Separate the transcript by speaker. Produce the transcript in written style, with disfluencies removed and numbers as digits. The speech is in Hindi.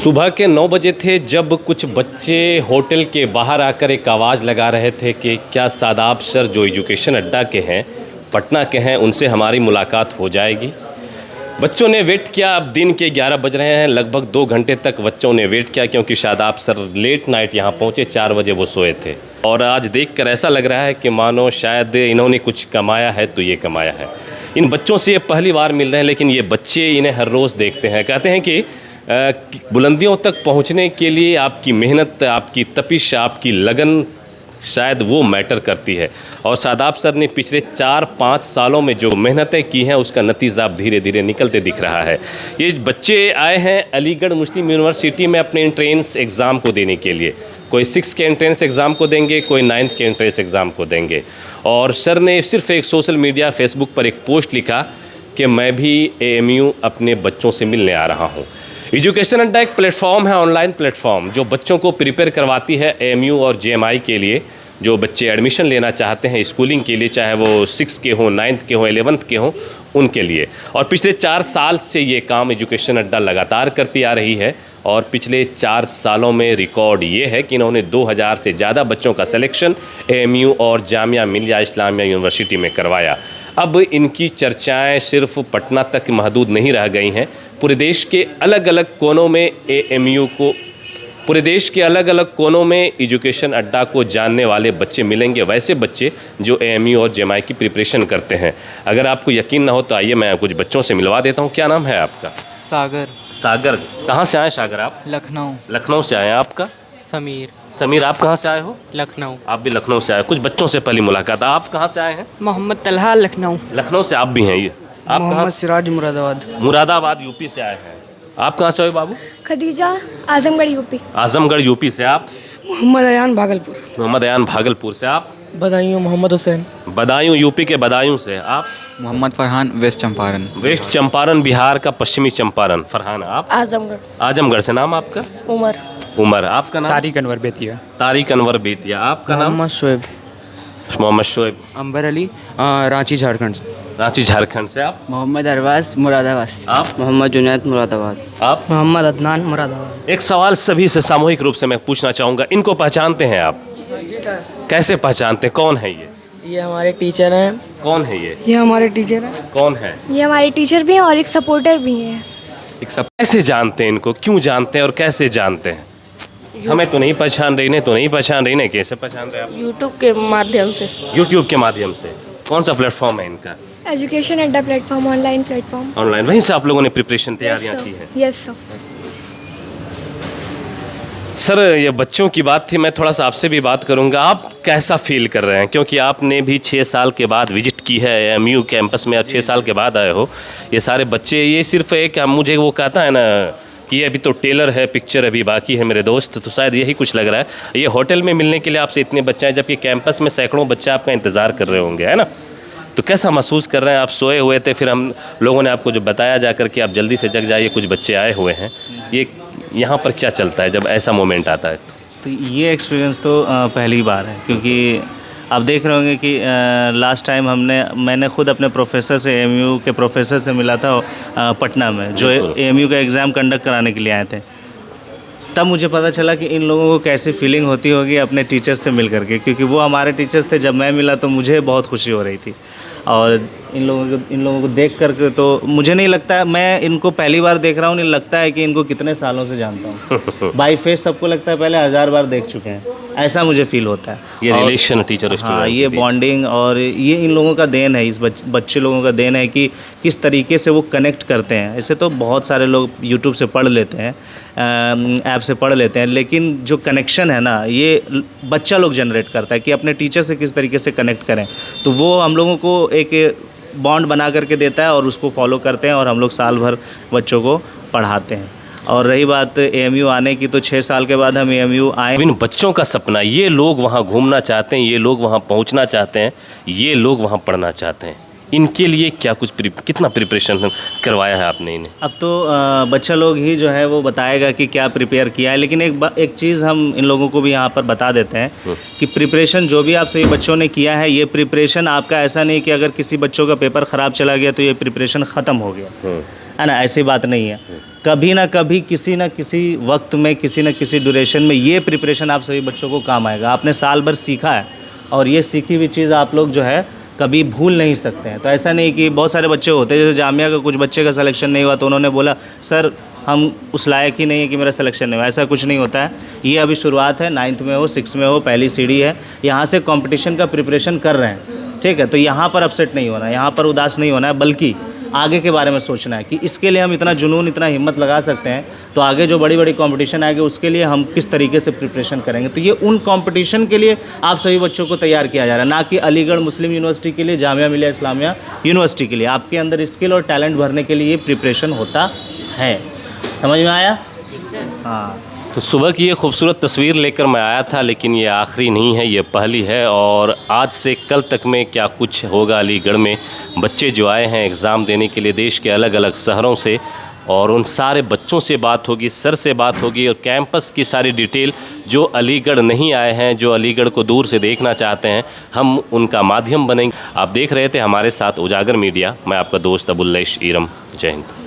Speaker 1: सुबह के 9 बजे थे जब कुछ बच्चे होटल के बाहर आकर एक आवाज़ लगा रहे थे कि क्या सादाब सर जो एजुकेशन अड्डा के हैं, पटना के हैं, उनसे हमारी मुलाकात हो जाएगी। बच्चों ने वेट किया। अब दिन के 11 बज रहे हैं। लगभग 2 घंटे तक बच्चों ने वेट किया क्योंकि शादाब सर लेट नाइट यहाँ पहुँचे। 4 बजे वो सोए थे और आज देखकर ऐसा लग रहा है कि मानो शायद इन्होंने कुछ कमाया है तो ये कमाया है। इन बच्चों से ये पहली बार मिल रहे हैं, लेकिन ये बच्चे इन्हें हर रोज़ देखते हैं। कहते हैं कि बुलंदियों तक पहुंचने के लिए आपकी मेहनत, आपकी तपिश, आपकी लगन शायद वो मैटर करती है। और शादाब सर ने पिछले 4-5 सालों में जो मेहनतें की हैं उसका नतीजा अब धीरे धीरे निकलते दिख रहा है। ये बच्चे आए हैं अलीगढ़ मुस्लिम यूनिवर्सिटी में अपने एंट्रेंस एग्ज़ाम को देने के लिए। कोई 6 के एंट्रेंस एग्ज़ाम को देंगे, कोई 9th के एंट्रेंस एग्ज़ाम को देंगे। और सर ने सिर्फ एक सोशल मीडिया फेसबुक पर एक पोस्ट लिखा कि मैं भी AMU अपने बच्चों से मिलने आ रहा हूँ। एजुकेशन अड्डा एक प्लेटफॉर्म है, ऑनलाइन प्लेटफॉर्म, जो बच्चों को प्रिपेयर करवाती है AMU और JMI के लिए। जो बच्चे एडमिशन लेना चाहते हैं स्कूलिंग के लिए, चाहे वो 6 के हों, 9th के हों, 11th के हों, उनके लिए। और पिछले 4 साल से ये काम एजुकेशन अड्डा लगातार करती आ रही है। और पिछले 4 सालों में रिकॉर्ड ये है कि इन्होंने 2000 से ज़्यादा बच्चों का सिलेक्शन AMU और जामिया मिलिया इस्लामिया यूनिवर्सिटी में करवाया। अब इनकी चर्चाएं सिर्फ पटना तक महदूद नहीं रह गई हैं। पूरे देश के अलग अलग कोनों में AMU को, पूरे देश के अलग अलग कोनों में एजुकेशन अड्डा को जानने वाले बच्चे मिलेंगे, वैसे बच्चे जो AMU और JMI की प्रिपरेशन करते हैं। अगर आपको यकीन ना हो तो आइए मैं कुछ बच्चों से मिलवा देता हूँ। क्या नाम है आपका?
Speaker 2: सागर।
Speaker 1: सागर, कहाँ से आए सागर आप?
Speaker 2: लखनऊ।
Speaker 1: लखनऊ से आए हैं। आपका?
Speaker 2: समीर।
Speaker 1: समीर, आप कहाँ से आए हो?
Speaker 2: लखनऊ।
Speaker 1: आप भी लखनऊ से आए। कुछ बच्चों से पहली मुलाकात। आप कहाँ से आए हैं?
Speaker 2: मोहम्मद तलहा, लखनऊ।
Speaker 1: लखनऊ से आप भी हैं? ये आप
Speaker 3: मोहम्मद सिराज, मुरादाबाद।
Speaker 1: मुरादाबाद यूपी से आए हैं। आप कहाँ से हो बाबू?
Speaker 4: खदीजा, आजमगढ़ यूपी।
Speaker 1: आजमगढ़ यूपी से। आप?
Speaker 3: मोहम्मद अयान, भागलपुर।
Speaker 1: मोहम्मद अयान, भागलपुर से। आप?
Speaker 3: बदायूं, मोहम्मद हुसैन।
Speaker 1: बदायूं, यूपी के बदायूं से। आप?
Speaker 2: मोहम्मद फरहान, वेस्ट चंपारण।
Speaker 1: वेस्ट चंपारण, बिहार का पश्चिमी चंपारण। फरहान, आप?
Speaker 4: आजमगढ़।
Speaker 1: आजमगढ़ से। नाम आपका?
Speaker 4: उमर।
Speaker 1: उमर, आपका नाम?
Speaker 2: तारिक अनवर बेतिया।
Speaker 1: तारिक अनवर बेतिया। आपका नाम?
Speaker 3: मोहम्मद शोएब।
Speaker 1: मोहम्मद शोएब।
Speaker 2: अंबर अली, रांची झारखंड।
Speaker 1: रांची झारखंड से। आप?
Speaker 3: मोहम्मद अरवाज, मुरादाबाद।
Speaker 1: आप?
Speaker 3: मोहम्मद जुनैद, मुरादाबाद।
Speaker 1: आप?
Speaker 3: मोहम्मद अदनान, मुरादाबाद।
Speaker 1: एक सवाल सभी से सामूहिक रूप से मैं पूछना चाहूँगा, इनको पहचानते हैं आप? कैसे पहचानते हैं? कौन है
Speaker 3: ये हमारे टीचर हैं।
Speaker 1: कौन है
Speaker 3: ये हमारे टीचर हैं।
Speaker 1: कौन है?
Speaker 4: ये हमारे टीचर भी हैं और एक सपोर्टर भी हैं।
Speaker 1: एक सब कैसे जानते हैं इनको? क्यों जानते हैं और कैसे जानते हैं? हमें तो नहीं पहचान रही, ने तो नहीं पहचान रही, ने कैसे पहचान रहे आप?
Speaker 3: यूट्यूब के माध्यम से।
Speaker 1: यूट्यूब के माध्यम से। कौन सा प्लेटफॉर्म है इनका?
Speaker 4: एजुकेशन अड्डा प्लेटफॉर्म, ऑनलाइन प्लेटफॉर्म।
Speaker 1: ऑनलाइन। वहीं से आप लोगों ने प्रिपरेशन तैयारियां की हैं?
Speaker 4: Yes sir.
Speaker 1: सर, ये बच्चों की बात थी, मैं थोड़ा सा आपसे भी बात करूंगा। आप कैसा फील कर रहे हैं? क्योंकि आपने भी 6 साल के बाद विजिट की है AMU कैंपस में, आप 6 साल के बाद आए हो। ये सारे बच्चे, ये सिर्फ एक मुझे वो कहता है ना कि अभी तो टेलर है, पिक्चर अभी बाकी है मेरे दोस्त, तो शायद यही कुछ लग रहा है। ये होटल में मिलने के लिए आपसे इतने बच्चे हैं, जबकि कैंपस में सैकड़ों बच्चे आपका इंतज़ार कर रहे होंगे, है ना? तो कैसा महसूस कर रहे हैं? आप सोए हुए थे, फिर हम लोगों ने आपको जो बताया जाकर कि आप जल्दी से जग जाइए, कुछ बच्चे आए हुए हैं। ये यहाँ पर क्या चलता है जब ऐसा मोमेंट आता है?
Speaker 5: तो ये एक्सपीरियंस तो पहली बार है, क्योंकि आप देख रहे होंगे कि लास्ट टाइम मैंने खुद अपने प्रोफेसर से, AMU के प्रोफेसर से मिला था पटना में, जो AMU का एग्ज़ाम कंडक्ट कराने के लिए आए थे। तब मुझे पता चला कि इन लोगों को कैसी फीलिंग होती होगी अपने टीचर से मिल करके, क्योंकि वो हमारे टीचर्स थे। जब मैं मिला तो मुझे बहुत खुशी हो रही थी। और इन लोगों को देख करके तो मुझे नहीं लगता है, मैं इनको पहली बार देख रहा हूँ, नहीं लगता है कि इनको कितने सालों से जानता हूँ। बाई फेस सबको लगता है पहले 1000 बार देख चुके हैं, ऐसा मुझे फील होता है।
Speaker 1: ये रिलेशन टीचर स्टूडेंट,
Speaker 5: हाँ, ये बॉन्डिंग, और ये इन लोगों का देन है, इस बच्चे लोगों का देन है कि किस तरीके से वो कनेक्ट करते हैं। ऐसे तो बहुत सारे लोग यूट्यूब से पढ़ लेते हैं, ऐप से पढ़ लेते हैं, लेकिन जो कनेक्शन है ना, ये बच्चा लोग जनरेट करता है कि अपने टीचर से किस तरीके से कनेक्ट करें। तो वो हम लोगों को एक बॉन्ड बना करके देता है और उसको फॉलो करते हैं, और हम लोग साल भर बच्चों को पढ़ाते हैं। और रही बात AMU आने की, तो 6 साल के बाद हम AMU आए।
Speaker 1: इन बच्चों का सपना, ये लोग वहाँ घूमना चाहते हैं, ये लोग वहाँ पहुँचना चाहते हैं, ये लोग वहाँ पढ़ना चाहते हैं। इनके लिए क्या कुछ कितना प्रिपरेशन करवाया है आपने इन्हें?
Speaker 5: अब तो बच्चा लोग ही जो है वो बताएगा कि क्या प्रिपेयर किया है, लेकिन एक चीज़ हम इन लोगों को भी यहाँ पर बता देते हैं कि प्रिपरेशन जो भी आपसे ये बच्चों ने किया है, ये प्रिपरेशन आपका ऐसा नहीं कि अगर किसी बच्चों का पेपर ख़राब चला गया तो ये प्रिपरेशन ख़त्म हो गया। है ना, ऐसी बात नहीं है। कभी ना कभी किसी न किसी वक्त में किसी न किसी ड्यूरेशन में ये प्रिपरेशन आप सभी बच्चों को काम आएगा। आपने साल भर सीखा है और ये सीखी हुई चीज़ आप लोग जो है कभी भूल नहीं सकते हैं। तो ऐसा नहीं कि बहुत सारे बच्चे होते हैं, जैसे जामिया का कुछ बच्चे का सिलेक्शन नहीं हुआ तो उन्होंने बोला सर हम उस लायक ही नहीं है कि मेरा सिलेक्शन नहीं हुआ। ऐसा कुछ नहीं होता है। ये अभी शुरुआत है, 9th में हो 6 में हो, पहली सीढ़ी है, यहाँ से कंपटीशन का प्रिपरेशन कर रहे हैं, ठीक है। तो यहाँ पर अपसेट नहीं होना है, यहाँ पर उदास नहीं होना है, बल्कि आगे के बारे में सोचना है कि इसके लिए हम इतना जुनून इतना हिम्मत लगा सकते हैं तो आगे जो बड़ी बड़ी कंपटीशन आएगी उसके लिए हम किस तरीके से प्रिपरेशन करेंगे। तो ये उन कंपटीशन के लिए आप सभी बच्चों को तैयार किया जा रहा है, ना कि अलीगढ़ मुस्लिम यूनिवर्सिटी के लिए, जामिया मिलिया इस्लामिया यूनिवर्सिटी के लिए। आपके अंदर स्किल और टैलेंट भरने के लिए ये प्रिपरेशन होता है। समझ में आया? हाँ।
Speaker 1: तो सुबह की ये खूबसूरत तस्वीर लेकर मैं आया था, लेकिन ये आखिरी नहीं है, ये पहली है। और आज से कल तक में क्या कुछ होगा अलीगढ़ में। बच्चे जो आए हैं एग्ज़ाम देने के लिए देश के अलग अलग शहरों से, और उन सारे बच्चों से बात होगी, सर से बात होगी, और कैंपस की सारी डिटेल जो अलीगढ़ नहीं आए हैं, जो अलीगढ़ को दूर से देखना चाहते हैं, हम उनका माध्यम बनेंगे। आप देख रहे थे हमारे साथ उजागर मीडिया, मैं आपका दोस्त अबुल्लैश ईरम। जय हिंद।